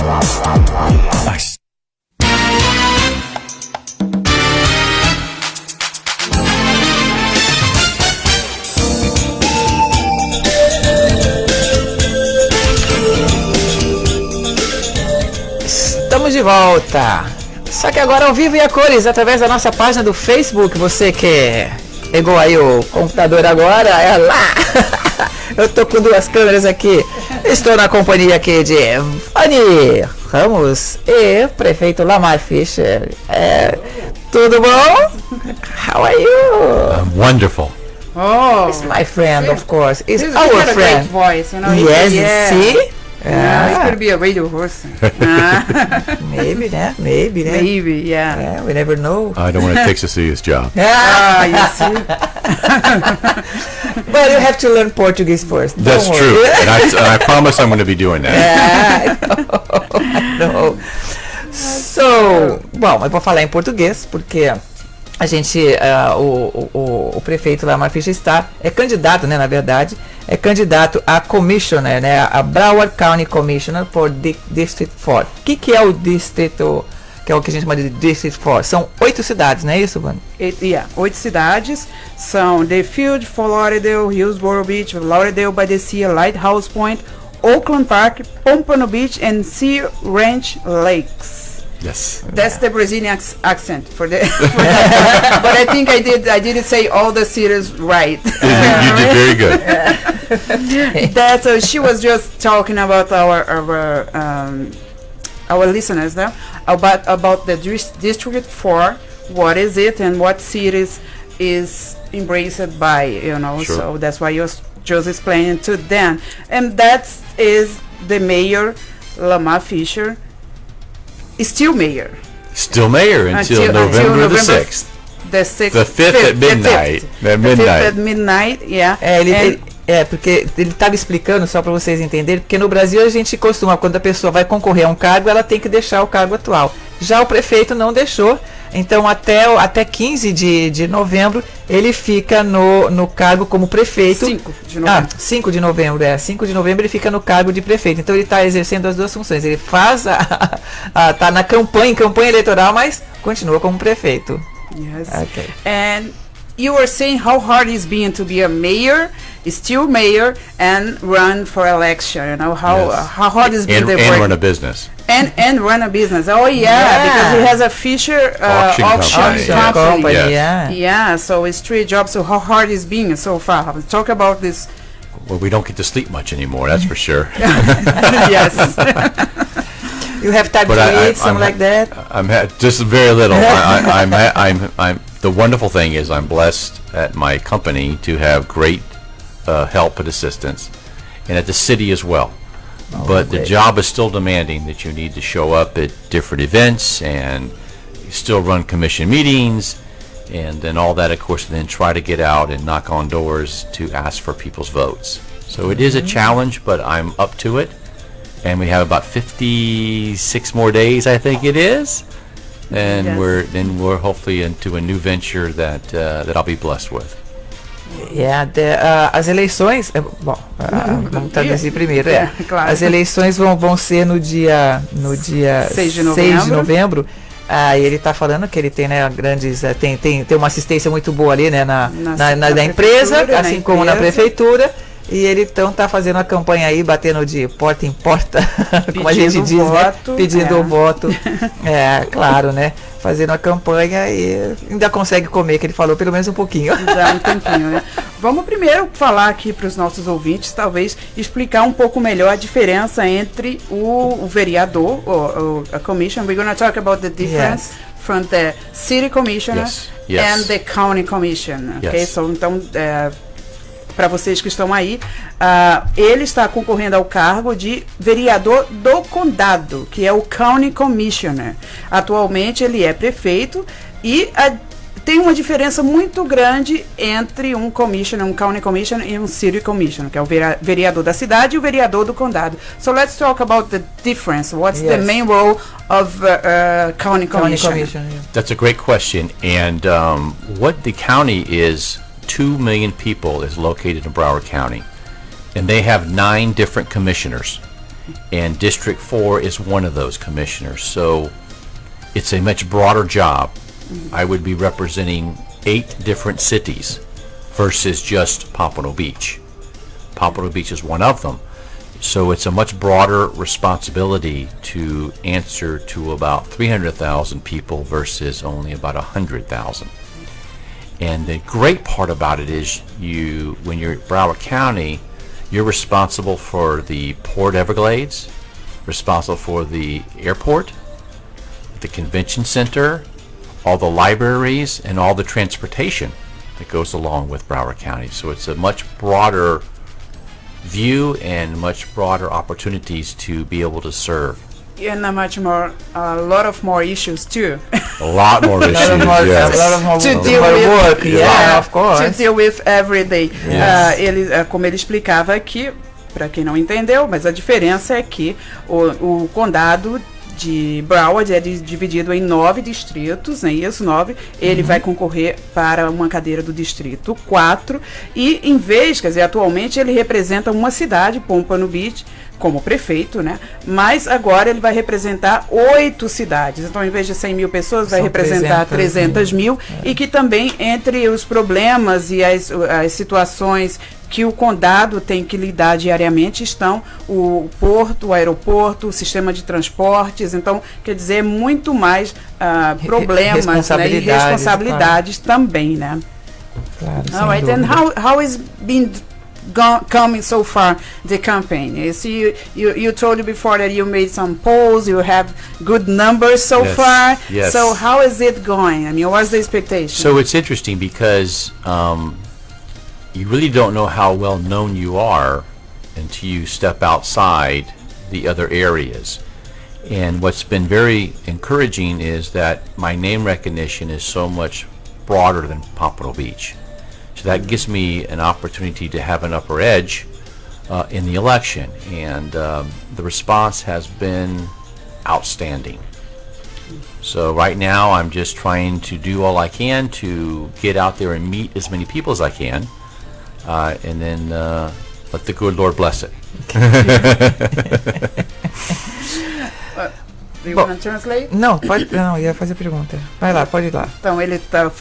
Nice. Estamos de volta. Só que agora ao vivo e a cores, através da nossa página do Facebook. Você que pegou aí o computador agora, é lá. Eu tô com duas câmeras aqui. Estou na companhia aqui de Fanny Ramos e Prefeito LAMAR FISHER. Tudo bom? How are you? I'm wonderful. Oh, It's my friend, of course. It's he's our got a great friend. voice, you know. Yes, yeah. see? Yeah, he's gonna be a radio person. Maybe, né? Maybe, né? Maybe, yeah. Yeah, we never know. I don't want it takes to see his job. You see? But you have to learn Portuguese first. That's Don't true. worry. And I promise I'm going to be doing that. Yeah, I know. So, bom, eu vou falar em português porque a gente, o prefeito LAMAR FISHER é candidato, né, na verdade, é candidato a commissioner, né, a Broward County Commissioner for District 4. O que é o distrito, que é o que a gente chama de District 4? São 8 cidades, não é isso, Vani? 8 cidades são Deerfield, Fort Lauderdale, Hillsborough Beach, Lauderdale by the Sea, Lighthouse Point, Oakland Park, Pompano Beach, and Sea Ranch Lakes. Yes. That's the Brazilian accent for the. But I think I didn't say all the cities right. You did very good. That's she was just talking about our listeners now about the District 4. What is it and what cities is embraced by, you know? Sure. So that's why you're just explaining to them, and that is the mayor, LAMAR FISHER. Still mayor. Still mayor until November the 6th. The 6th. The 5th at midnight. At The 5th at midnight. midnight, yeah. Porque ele estava explicando, só para vocês entenderem, porque no Brasil a gente costuma, quando a pessoa vai concorrer a um cargo, ela tem que deixar o cargo atual. Já o prefeito não deixou, então até 15 de novembro ele fica no cargo como prefeito. 5 de novembro. 5 de novembro, 5 de novembro ele fica no cargo de prefeito. Então ele está exercendo as duas funções. Ele faz tá na campanha eleitoral, mas continua como prefeito. Yes. Okay. And you were saying how hard it's been to be a mayor, still mayor, and run for election. You know how hard it's been And run a business. And run a business. Oh yeah, because he has a Fisher auction company. Yeah, so it's 3 jobs. So how hard it's been so far? Let's talk about this. Well, we don't get to sleep much anymore, that's for sure. Yes. You have time to eat, something like that? I'm just very little. I'm the wonderful thing is I'm blessed at my company to have great help and assistance, and at the city as well. But the job is still demanding that you need to show up at different events and you still run commission meetings, and then all that, of course, and then try to get out and knock on doors to ask for people's votes. So it is a challenge, but I'm up to it. And we have about 56 more days, I think it is. And we're hopefully into a new venture that I'll be blessed with. As eleições, vamos traduzir primeiro. Claro. As eleições vão ser no dia 6 de novembro. E ele está falando que ele tem, né, tem uma assistência muito boa ali, né, na empresa, assim como na prefeitura. E ele então está fazendo a campanha aí, batendo de porta em porta, como a gente diz, né? Pedindo o voto. Claro, né? Fazendo a campanha e ainda consegue comer, que ele falou, pelo menos um pouquinho. Já um tempinho, né? Vamos primeiro falar aqui para os nossos ouvintes, talvez explicar um pouco melhor a diferença entre o vereador, a commission. We're going to talk about the difference from the city commissioner and the county commission. Okay? So, então, para vocês que estão aí, ele está concorrendo ao cargo de vereador do condado, que é o County Commissioner. Atualmente ele é prefeito e tem uma diferença muito grande entre um commissioner, um county commissioner e um city commissioner, que é o vereador da cidade e o vereador do condado. So let's talk about the difference. What's the main role of county commissioner? That's a great question. And what the county is, 2 million people is located in Broward County, and they have 9 different commissioners. and District 4 is one of those commissioners. So it's a much broader job. I would be representing 8 different cities versus just Pompano Beach. Pompano Beach is one of them. So it's a much broader responsibility to answer to about 300,000 people versus only about 100,000. And the great part about it is when you're at Broward County, you're responsible for the Port Everglades, responsible for the airport, the convention center, all the libraries, and all the transportation that goes along with Broward County. So it's a much broader view and much broader opportunities to be able to serve. And a lot of more issues too. A lot more issues, yes. A lot of more to deal with work, yeah, of course. To deal with every day. Yes. Como ele explicava aqui, para quem não entendeu, mas a diferença é que o condado de Broward é dividido em 9 distritos, né? Isso, 9. Ele vai concorrer para uma cadeira do distrito 4 e em vez, quer dizer, atualmente ele representa uma cidade, Pompano Beach, como prefeito, né? Mas agora ele vai representar 8 cidades. Então, em vez de 100 mil pessoas, vai representar 300 mil. E que também, entre os problemas e as situações que o condado tem que lidar diariamente estão o porto, o aeroporto, o sistema de transportes. Então, quer dizer, muito mais problemas, né, e responsabilidades também, né? Claro, All right, and how is been coming so far the campaign? You told before that you made some polls, you have good numbers so far. Yes. So how is it going? I mean, what's the expectation? So it's interesting because you really don't know how well known you are until you step outside the other areas. And what's been very encouraging is that my name recognition is so much broader than Pompano Beach. So that gives me an opportunity to have an upper edge in the election. And the response has been outstanding. So right now I'm just trying to do all I can to get out there and meet as many people as I can. And then let the good Lord bless it. Do you want to translate? Não, ia fazer pergunta. Vai lá, pode ir lá. Então,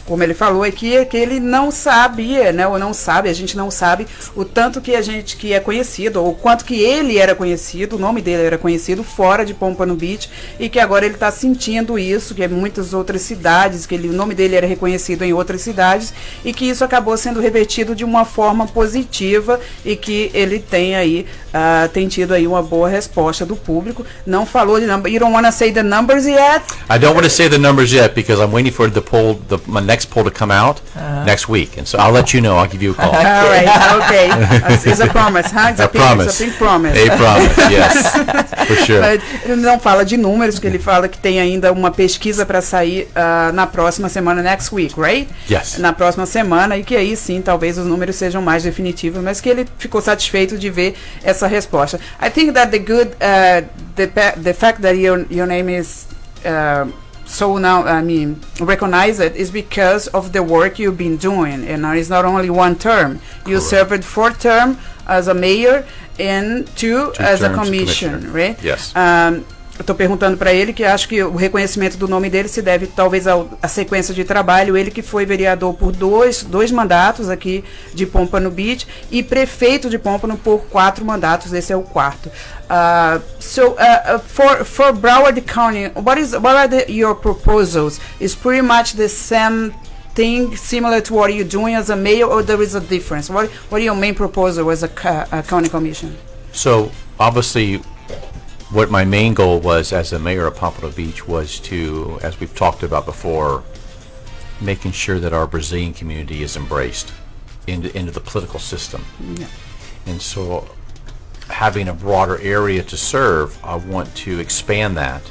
como ele falou aqui, é que ele não sabia, né, ou não sabe, a gente não sabe o tanto que a gente que é conhecido, ou o quanto que ele era conhecido, o nome dele era conhecido fora de Pompano Beach, e que agora ele está sentindo isso, que é muitas outras cidades, que o nome dele era reconhecido em outras cidades, e que isso acabou sendo revertido de uma forma positiva, e que ele tem aí, tem tido aí uma boa resposta do público. Não falou de number. You don't want to say the numbers yet? I don't want to say the numbers yet because I'm waiting for my next poll to come out next week, and so I'll let you know. I'll give you a call. All right, okay. It's a promise, huh? It's a big promise. A promise, yes, for sure. Mas ele não fala de números, que ele fala que tem ainda uma pesquisa para sair na próxima semana, next week, right? Yes. Na próxima semana, e que aí sim, talvez os números sejam mais definitivos, mas que ele ficou satisfeito de ver essa resposta. I think that the fact that your name is so now, recognized is because of the work you've been doing, and it's not only one term. You served 4 terms as a mayor and 2 as a commissioner, right? Yes. Eu estou perguntando para ele que acho que o reconhecimento do nome dele se deve talvez à sequência de trabalho. Ele que foi vereador por dois mandatos aqui de Pompano Beach e prefeito de Pompano por 4 mandatos. Esse é o 4º. For Broward County, what are your proposals? Is pretty much the same thing, similar to what you're doing as a mayor, or there is a difference? What are your main proposals as a county commission? So obviously, what my main goal was as a mayor of Pompano Beach was to, as we've talked about before, making sure that our Brazilian community is embraced into the political system. Yeah. And so having a broader area to serve, I want to expand that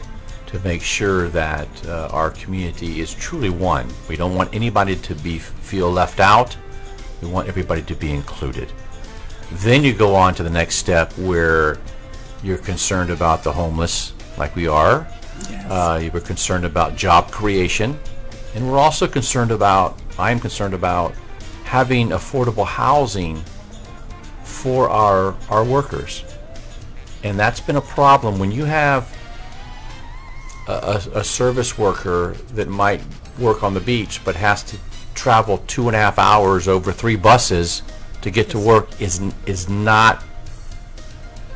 to make sure that our community is truly one. We don't want anybody to feel left out. We want everybody to be included. Then you go on to the next step where you're concerned about the homeless, like we are. Yes. You were concerned about job creation, and we're also concerned about, I'm concerned about having affordable housing for our workers. And that's been a problem when you have a service worker that might work on the beach but has to travel 2.5 hours over 3 buses to get to work is not,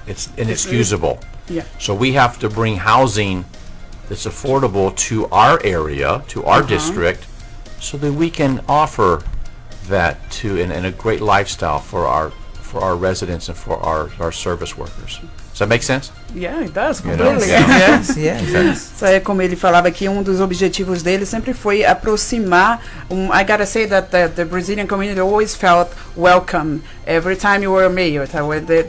it's inexcusable. Yeah. So we have to bring housing that's affordable to our area, to our district, so that we can offer that to and a great lifestyle for our residents and for our service workers. Does that make sense? Yeah, it does. You know? Completely. Yeah. Yes. Isso é como ele falava que dos objetivos dele sempre foi aproximar. I gotta say that the Brazilian community always felt welcome every time you were a mayor.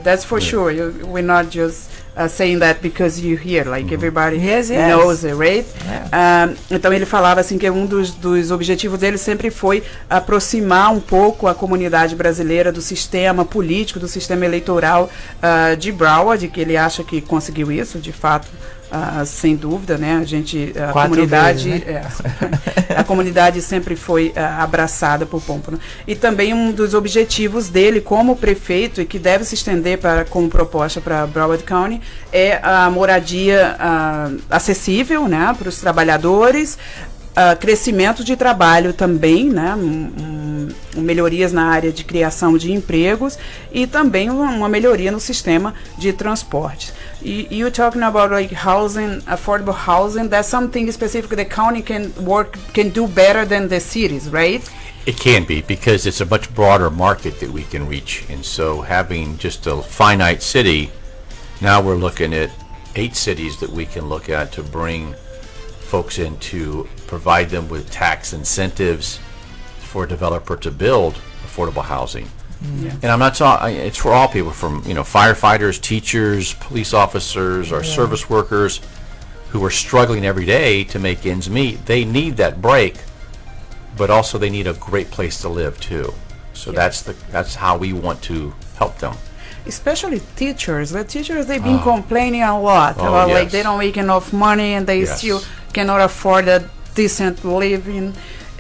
That's for sure. We're not just saying that because you're here, like everybody knows it, right? Yeah. Então ele falava assim que dos objetivos dele sempre foi aproximar um pouco a comunidade brasileira do sistema político, do sistema eleitoral de Broward, que ele acha que conseguiu isso, de fato. Sem dúvida, né? A comunidade, vezes, né? A comunidade sempre foi abraçada por Pompano. E também um dos objetivos dele como prefeito, e que deve se estender como proposta para Broward County, é a moradia acessível, né, para os trabalhadores, crescimento de trabalho também, né, melhorias na área de criação de empregos e também uma melhoria no sistema de transportes. You're talking about like housing, affordable housing. That's something specific the county can do better than the cities, right? It can be, because it's a much broader market that we can reach. And so having just a finite city, now we're looking at 8 cities that we can look at to bring folks in, to provide them with tax incentives for a developer to build affordable housing. Yeah. And I'm not talking, it's for all people, from firefighters, teachers, police officers, our service workers who are struggling every day to make ends meet. They need that break, but also they need a great place to live too. So that's how we want to help them. Especially teachers. The teachers, they've been complaining a lot about like they don't make enough money and they still cannot afford a decent living.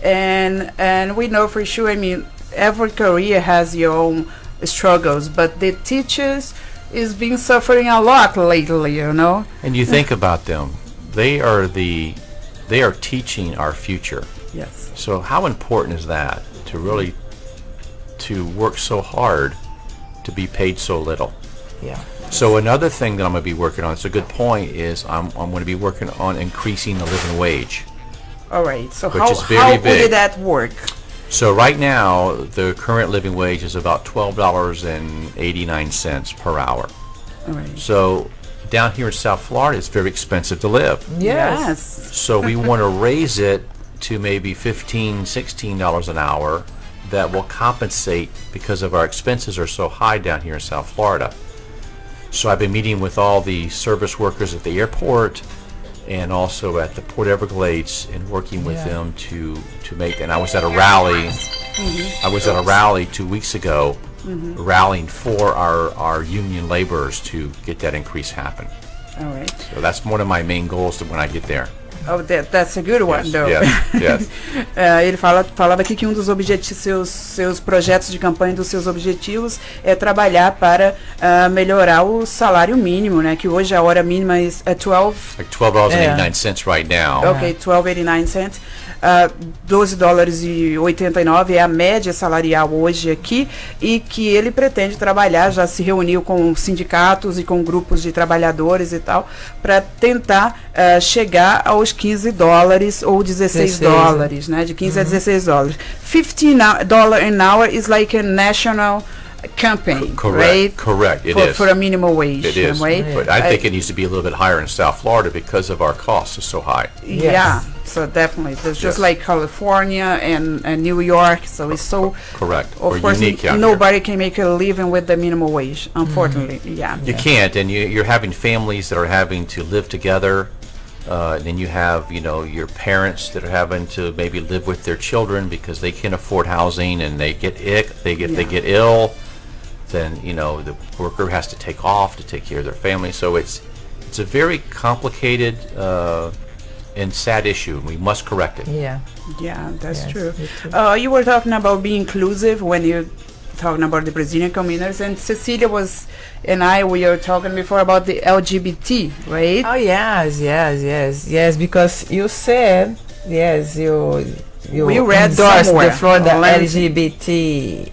And we know for sure, I mean, every career has your own struggles, but the teachers is been suffering a lot lately, you know. And you think about them, they are teaching our future. Yes. So how important is that, to really to work so hard to be paid so little? Yeah. So another thing that I'm going to be working on, it's a good point, is I'm going to be working on increasing the living wage. All right. So Which is very how big. would that work? So right now, the current living wage is about $12.89 per hour. All right. So down here in South Florida, it's very expensive to live. Yes. So we want to raise it to maybe $15, $16 an hour. That will compensate, because of our expenses are so high down here in South Florida. So I've been meeting with all the service workers at the airport and also at the Port Everglades, and working with them to make. And I was at a rally. I was at a rally 2 weeks ago, rallying for our union laborers to get that increase happen. All right. So that's one of my main goals when I get there. Oh, that's a good one, though. Yes. Ele falava aqui que um dos seus projetos de campanha, dos seus objetivos, é trabalhar para melhorar o salário mínimo, né? Que hoje a hora mínima é like $12.89 right now. Ok, $12.89. $12,89 é a média salarial hoje aqui, e que ele pretende trabalhar, já se reuniu com sindicatos e com grupos de trabalhadores e tal, para tentar chegar aos $15 ou $16, né? De 15 a $16. $15 an hour is like a national campaign, right? Correct. It is for a minimum wage. It is, right? but I think it needs to be a little bit higher in South Florida because of our costs are so high. Yeah, so definitely. There's just like California and New York, so it's so correct. Of course, unique out nobody can make a living with the minimum wage, unfortunately. You can't, and you're having families that are having to live together. Then you have, your parents that are having to maybe live with their children because they can't afford housing, and they get they get ill. Then the worker has to take off to take care of their family. So it's a very complicated and sad issue, and we must correct it. Yeah, that's true. You were talking about being inclusive when you talking about the Brazilian communities, and Cecilia and we were talking before about the LGBT, right? Oh yes, because you said, yes, you we read endorsed somewhere the Florida LGBTA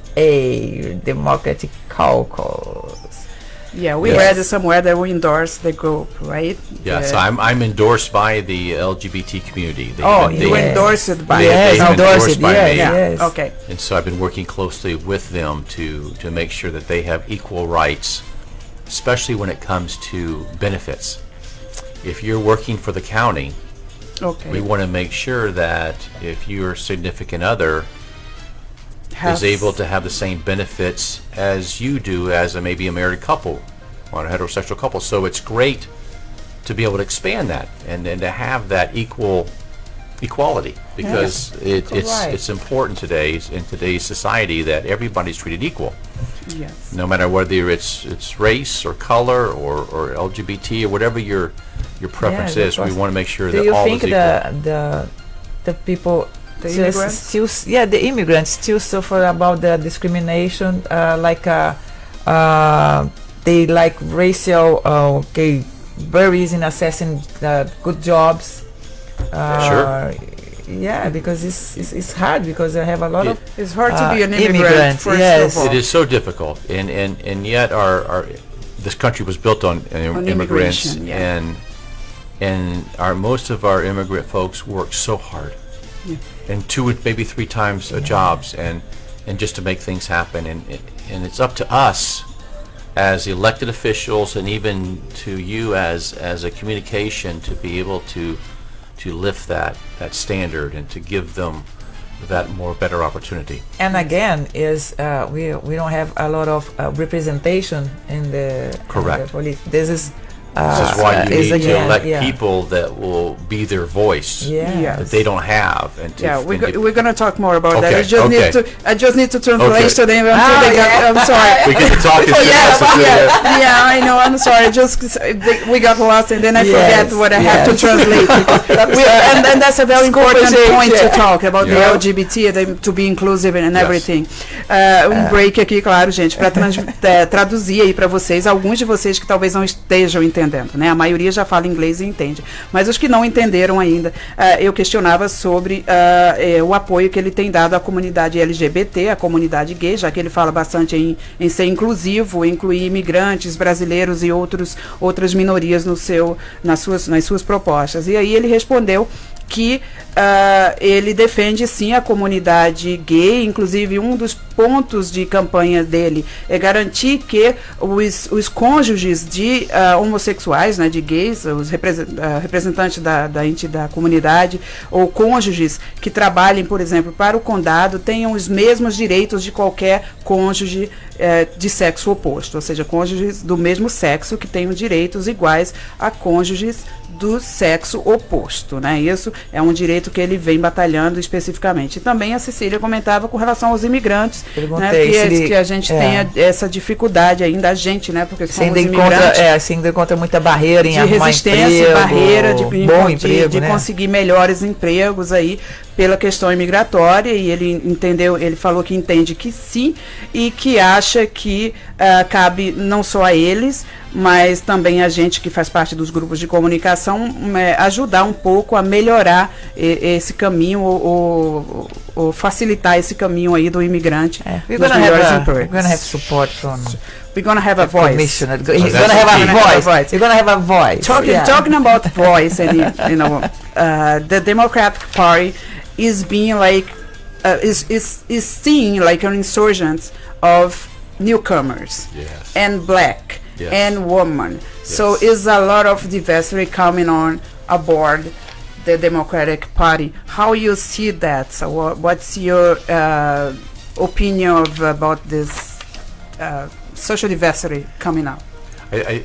Democratic Caucus. Yeah, we read somewhere that we endorse the group, right? Yes, I'm endorsed by the LGBT community. You endorse it by they've endorsed by me. Yes. Okay. And so I've been working closely with them to make sure that they have equal rights, especially when it comes to benefits. If you're working for the county, we want to make sure that if your significant other is able to have the same benefits as you do as maybe a married couple or a heterosexual couple. So it's great to be able to expand that and to have that equality, because it's important in today's society that everybody's treated equal. Yes. No matter whether it's race or color or LGBT or whatever your preference is, we want to make sure that all is equal. Do you think the people, the immigrants still suffer about the discrimination, they like racial, very easy in accessing good jobs. Sure. Yeah, because it's hard, because I have a lot of it's hard to be an immigrant. Yes, it is so difficult, and yet our this country was built on immigrants, and most of our immigrant folks work so hard, and 2 maybe 3 times jobs, and just to make things happen, and it's up to us as elected officials, and even to you as a communication, to be able to lift that standard and to give them that better opportunity. And again, we don't have a lot of representation in the police. This is why you need to elect people that will be their voice that they don't have. And we're going to talk more about that. I just need to translate to them until they got. I'm sorry. We get to talk. I know. I'm sorry. We got lost, and then I forget what I have to translate. And that's a very important point to talk about the LGBT, to be inclusive and everything. Break aqui, claro, gente, para traduzir aí para vocês, alguns de vocês que talvez não estejam entendendo, né? A maioria já fala inglês e entende, mas os que não entenderam ainda, eu questionava sobre o apoio que ele tem dado à comunidade LGBT, à comunidade gay, já que ele fala bastante em ser inclusivo, incluir imigrantes, brasileiros e outras minorias nas suas propostas. E aí ele respondeu que ele defende sim a comunidade gay, inclusive um dos pontos de campanha dele é garantir que os cônjuges de homossexuais, né, de gays, os representantes da comunidade, ou cônjuges que trabalhem, por exemplo, para o condado, tenham os mesmos direitos de qualquer cônjuge de sexo oposto, ou seja, cônjuges do mesmo sexo que tenham direitos iguais a cônjuges do sexo oposto, né? Isso é um direito que ele vem batalhando especificamente. E também a Cecília comentava com relação aos imigrantes, né, que a gente tem essa dificuldade ainda, a gente, né, porque somos imigrantes. Se encontra muita barreira em de arrumar resistência, emprego, barreira de né? conseguir melhores empregos aí pela questão imigratória, e ele falou que entende que sim, e que acha que cabe não só a eles, mas também a gente que faz parte dos grupos de comunicação, ajudar um pouco a melhorar esse caminho, ou facilitar esse caminho aí do imigrante. We're going to have support from... We're going to have a voice. Commissioner. He's going to have a voice. You're going to have a voice. Talking about voice, and the Democratic Party is being is seeing like an insurgence of newcomers and black and women. So is a lot of diversity coming on aboard the Democratic Party. How you see that? So what's your opinion about this social diversity coming up?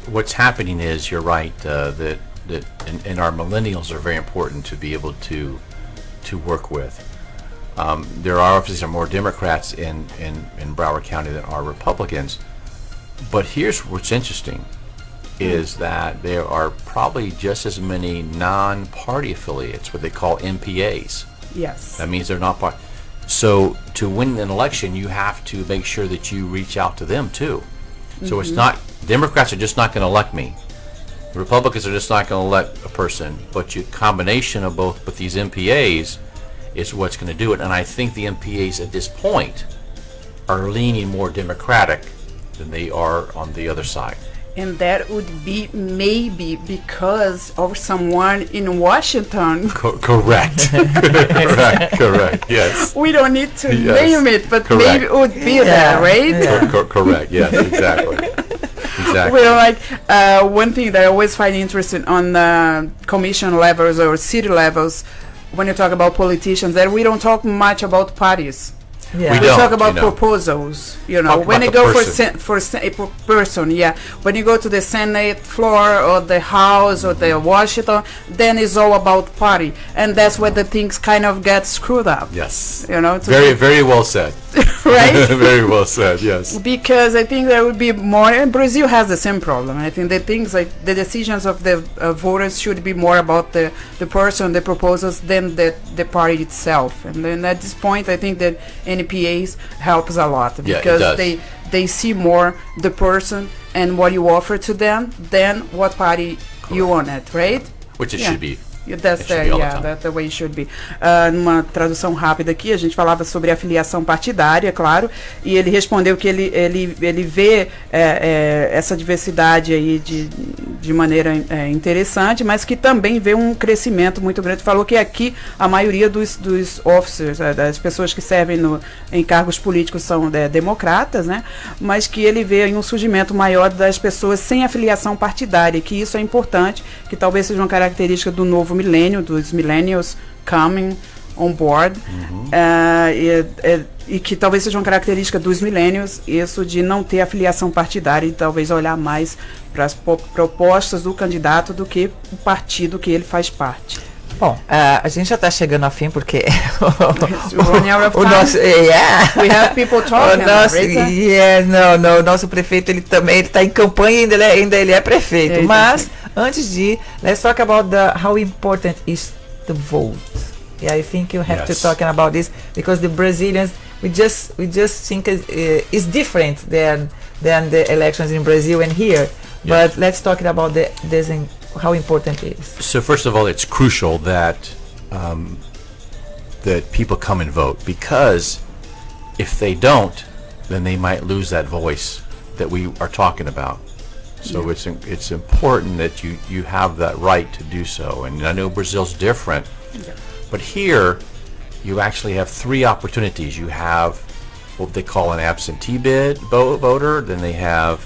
What's happening is, you're right, that and our millennials are very important to be able to work with. There are obviously more Democrats in Broward County than are Republicans, but here's what's interesting, is that there are probably just as many non-party affiliates, what they call MPAs. Yes. That means they're not part. So to win an election, you have to make sure that you reach out to them too. So it's not, Democrats are just not going to elect me. Republicans are just not going to elect a person, but your combination of both with these MPAs is what's going to do it. And I think the MPAs at this point are leaning more Democratic than they are on the other side. And that would be maybe because of someone in Washington. Correct. correct, yes. We don't need to name it, but correct. maybe it would be that, right? Yeah. Correct, yes, exactly. Exactly. Well, like one thing that I always find interesting on commission levels or city levels, when you talk about politicians, that we don't talk much about parties. Yeah. We talk about proposals, when you go for a person, when you go to the Senate floor or the House or the Washington, then it's all about party, and that's where the things kind of get screwed up. Yes. Very, very well said. Right? Very well said, yes. Because I think there would be more, and Brazil has the same problem. I think the things like the decisions of the voters should be more about the person, the proposals, than the party itself. And then at this point, I think that NPAs helps a lot because they see more the person and what you offer to them than what party you want it, right? Which it should be. That's the way it should be. Numa tradução rápida aqui, a gente falava sobre a filiação partidária, claro, e ele respondeu que ele vê essa diversidade aí de maneira interessante, mas que também vê um crescimento muito grande. Falou que aqui a maioria dos officers, das pessoas que servem em cargos políticos são democratas, né? Mas que ele vê aí um surgimento maior das pessoas sem afiliação partidária, que isso é importante, que talvez seja uma característica do novo milênio, dos millennials coming on board, e que talvez seja uma característica dos millennials, isso de não ter afiliação partidária e talvez olhar mais para as propostas do candidato do que o partido que ele faz parte. Bom, a gente já está chegando ao fim porque o nosso we have people talking. O nosso prefeito ele está em campanha e ainda ele é prefeito. Mas antes de let's talk about how important is the vote. Yeah, I think you have to talk about this because the Brazilians we just think is different than the elections in Brazil and here. But let's talk about how important it is. So first of all, it's crucial that that people come and vote, because if they don't, then they might lose that voice that we are talking about. So it's important that you have that right to do so. And I know Brazil's different, but here you actually have three opportunities. You have what they call an absentee voter, then they have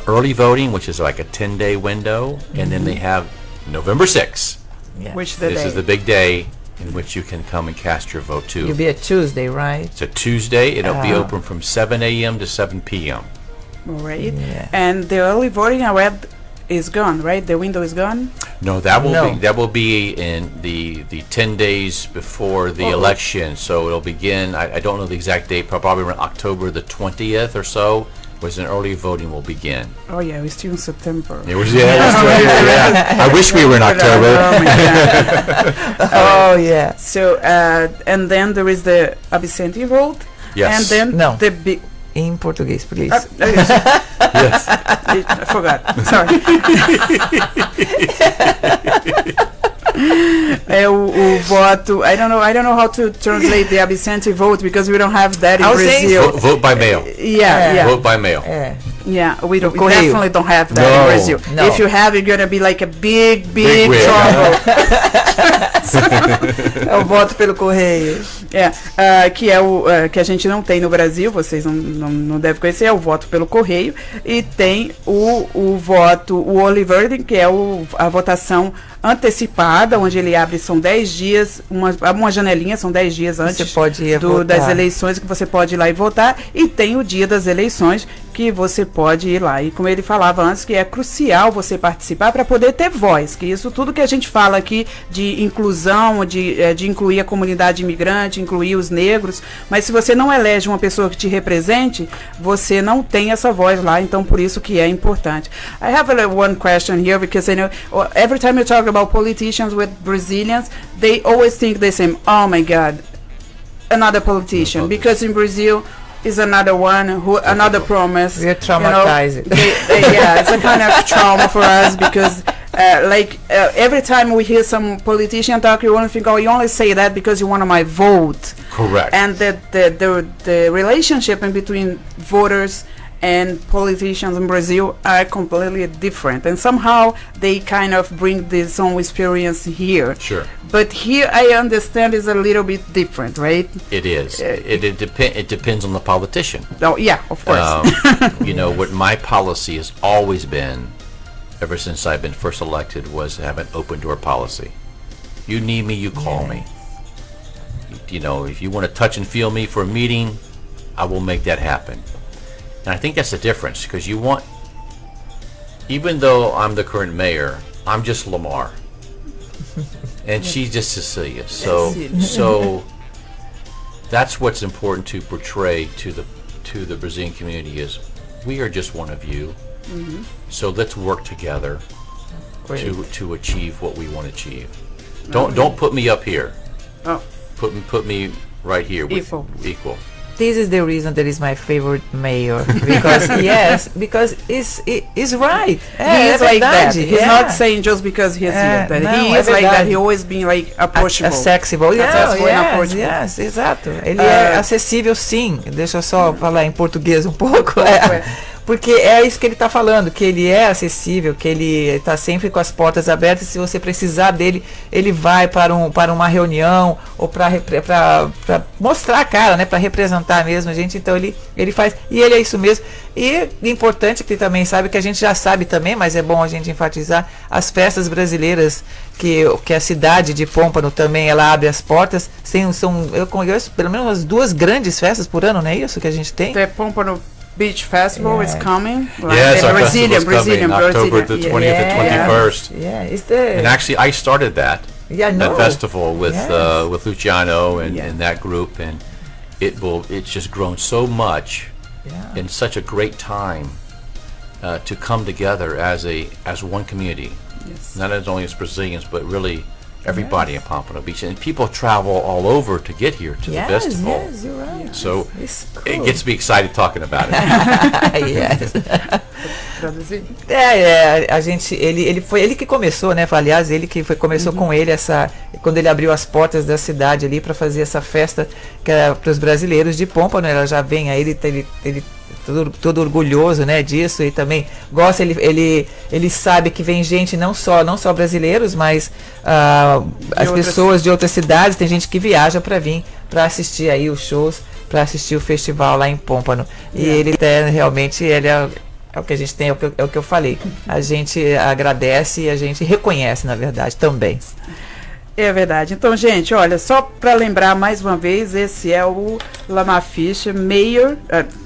early voting, which is like a 10-day window, and then they have November 6th. Yeah. This is the big day in which you can come and cast your vote too. It'll be a Tuesday, right? It's a Tuesday. It'll be open from 7 a.m. to 7 p.m. Right. Yeah. And the early voting I read is gone, right? The window is gone? No, that will be in the 10 days before the election. So it'll begin, I don't know the exact date, probably around October the 20th or so. Was an early voting will begin. Oh yeah, we're still in September. It was I wish we were in October. So and then there is the absentee vote. Yes. And then the big. In Portuguese, please. Yes. I forgot. Sorry. O voto. I don't know how to translate the absentee vote because we don't have that in Brazil. Vote by mail. Vote by mail. Yeah, we definitely don't have that in Brazil. No. If you have, you're gonna be like a big trouble. É o voto pelo correio. Que é o que a gente não tem no Brasil, vocês não devem conhecer, é o voto pelo correio, e tem o voto, o early voting, que é a votação antecipada, onde ele abre, são 10 dias, uma janelinha, são 10 dias antes das eleições que você pode ir lá e votar, e tem o dia das eleições que você pode ir lá. E como ele falava antes, que é crucial você participar para poder ter voz, que isso tudo que a gente fala aqui de inclusão, de incluir a comunidade imigrante, incluir os negros, mas se você não elege uma pessoa que te represente, você não tem essa voz lá, então por isso que é importante. I have one question here, because I know every time you talk about politicians with Brazilians, they always think the same. Oh my God, another politician, because in Brazil is another one who another promise. We're traumatized. Yeah, it's a kind of trauma for us because every time we hear some politician talk, you only think, oh, you only say that because you want my vote. Correct. And the relationship in between voters and politicians in Brazil are completely different, and somehow they kind of bring this own experience here. Sure. But here I understand is a little bit different, right? It is. It depends on the politician. Oh yeah, of course. You know, what my policy has always been, ever since I've been first elected, was to have an open door policy. You need me, you call me. You know, if you want to touch and feel me for a meeting, I will make that happen. And I think that's the difference, because you want, even though I'm the current mayor, I'm just Lamar. And she's just Cecilia. So that's what's important to portray to the Brazilian community is we are just one of you. Mm-hmm. So let's work together to achieve what we want to achieve. Don't put me up here. Oh. Put me right here with equal. This is the reason that is my favorite mayor, because because it's right. He is like that. He's not saying just because he's here, but he is like that. He always been like approachable. Accessible. Yes, exato. Ele é acessível, sim. Deixa eu só falar em português um pouco. Porque é isso que ele está falando, que ele é acessível, que ele está sempre com as portas abertas. Se você precisar dele, ele vai para uma reunião ou para mostrar a cara, né, para representar mesmo a gente. Então ele faz, e ele é isso mesmo. E importante que também sabe, que a gente já sabe também, mas é bom a gente enfatizar, as festas brasileiras, que a cidade de Pompano também ela abre as portas. Eu conheço pelo menos umas 2 grandes festas por ano, não é isso que a gente tem? The Pompano Beach Festival is coming. Yes, our festival is coming October the 20th and 21st. Yeah, and actually I started that festival with Luciano and that group, and it's just grown so much in such a great time to come together as one community. Yes. Not as only as Brazilians, but really everybody in Pompano Beach, and people travel all over to get here to the festival. Yes, you're right. So it gets me excited talking about it. Yes. A gente, ele foi ele que começou, né? Aliás, ele que começou com ele quando ele abriu as portas da cidade ali para fazer essa festa que é para os brasileiros de Pompano. Ela já vem aí, ele todo orgulhoso, né, disso, e também gosta, ele sabe que vem gente não só brasileiros, mas as pessoas de outras cidades. Tem gente que viaja para vir para assistir aí os shows, para assistir o festival lá em Pompano. E ele realmente é o que a gente tem, é o que eu falei. A gente agradece e a gente reconhece, na verdade, também. É verdade. Então, gente, olha, só para lembrar mais uma vez, esse é o LAMAR FISHER,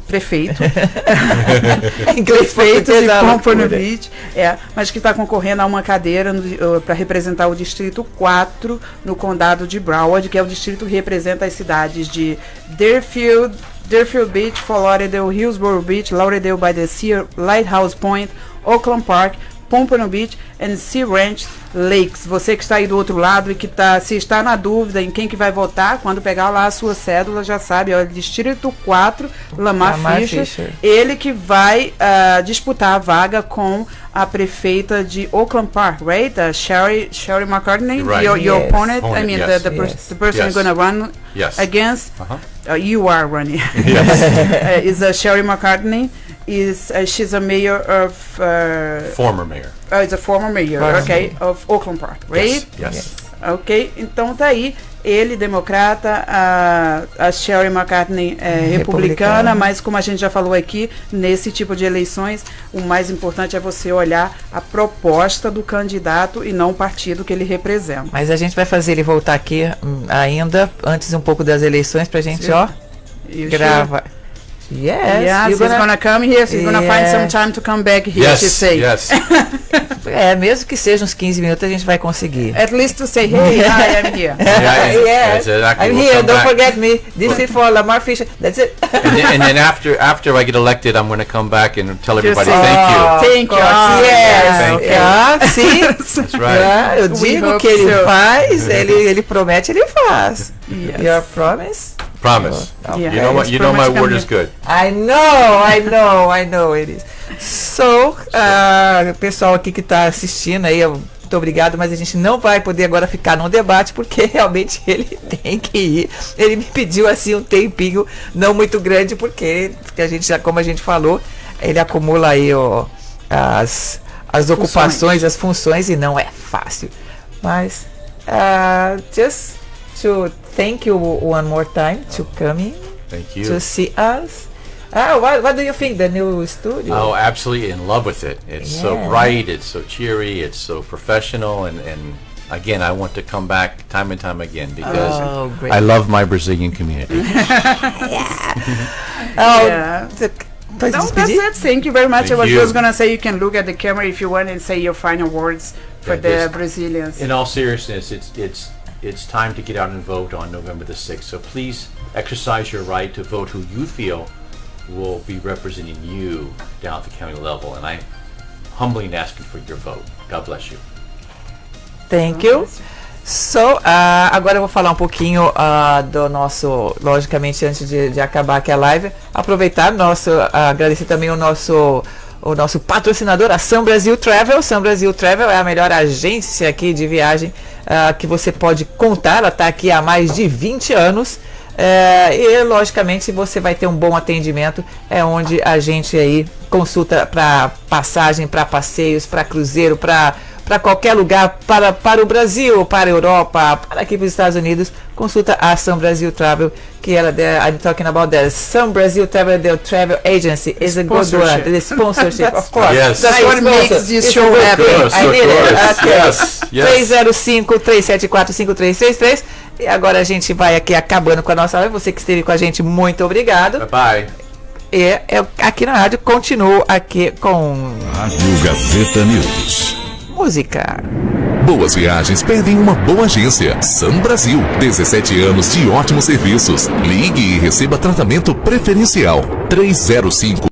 prefeito. Prefeito de Pompano Beach, mas que está concorrendo a uma cadeira para representar o Distrito 4 no Condado de Broward, que é o distrito que representa as cidades de Deerfield Beach, Fort Lauderdale, Hillsborough Beach, Lauderdale by the Sea, Lighthouse Point, Oakland Park, Pompano Beach and Sea Ranch Lakes. Você que está aí do outro lado e que se está na dúvida em quem que vai votar, quando pegar lá a sua cédula, já sabe, ó, Distrito 4, LAMAR Fisher. Ele que vai disputar a vaga com a prefeita de Oakland Park, right? Sherry McCartney, right. your opponent. I mean, yes. the person you're going to run against. You are running. Is Sherry McCartney. She's a mayor of former mayor. It's a former mayor, of Oakland Park, right? Yes. Ok, então tá aí. Ele, democrata, a Sherry McCartney republicana, mas como a gente já falou aqui, nesse tipo de eleições, o mais importante é você olhar a proposta do candidato e não o partido que ele representa. Mas a gente vai fazer ele voltar aqui ainda, antes um pouco das eleições, pra gente, gravar. Yes, he's gonna come here, so you're gonna find some time to come back here to say. Yes. Mesmo que seja uns 15 minutos, a gente vai conseguir. At least to say, hey, I am here. Yes, I'm here, don't forget me. This is for LAMAR FISHER. That's it. and then after I get elected, I'm gonna come back and tell everybody thank you. Thank you. Yes. Sim. That's right. Eu digo que ele faz, ele promete, ele faz. Yes. Your promise? Promise. Yeah. You know my word is good. I know it is. So, pessoal aqui que está assistindo aí, muito obrigado, mas a gente não vai poder agora ficar num debate, porque realmente ele tem que ir. Ele me pediu assim um tempinho não muito grande, porque a gente, como a gente falou, ele acumula aí as ocupações, as funções, e não é fácil. Mas, just to thank you one more time to coming. Thank you. To see us. What do you think, the new studio? Oh, absolutely in love with it. It's so bright, it's so cheery, it's so professional, and again, I want to come back time and time again because I love my Brazilian community. That's it. Thank you very much. I was just going to say, you can look at the camera if you want and say your final words for the Brazilians. In all seriousness, it's time to get out and vote on November the 6th. So please exercise your right to vote who you feel will be representing you down at the county level. And I'm humbly asking for your vote. God bless you. Thank you. So, agora eu vou falar um pouquinho do nosso, logicamente, antes de acabar aqui a live, aproveitar agradecer também o nosso patrocinador, a Sun Brasil Travel. Sun Brasil Travel é a melhor agência aqui de viagem que você pode contar. Ela está aqui há mais de 20 anos. E logicamente você vai ter um bom atendimento, onde a gente aí consulta para passagem, para passeios, para cruzeiro, para qualquer lugar, para o Brasil, para a Europa, para aqui para os Estados Unidos. Consulta a Sun Brasil Travel, que ela, I'm talking about the Sun Brasil Travel, the travel agency is a good word, the sponsorship, of course. Yes. That's what makes this show happen. I need it. Okay. Yes. 305-374-5333. E agora a gente vai aqui acabando com a nossa live. Você que esteve com a gente, muito obrigado. Bye. E eu, aqui na rádio, continuo aqui com Rádio Gazeta News. Música. Boas viagens pedem uma boa agência. Sun Brasil, 17 anos de ótimos serviços. Ligue e receba tratamento preferencial. 305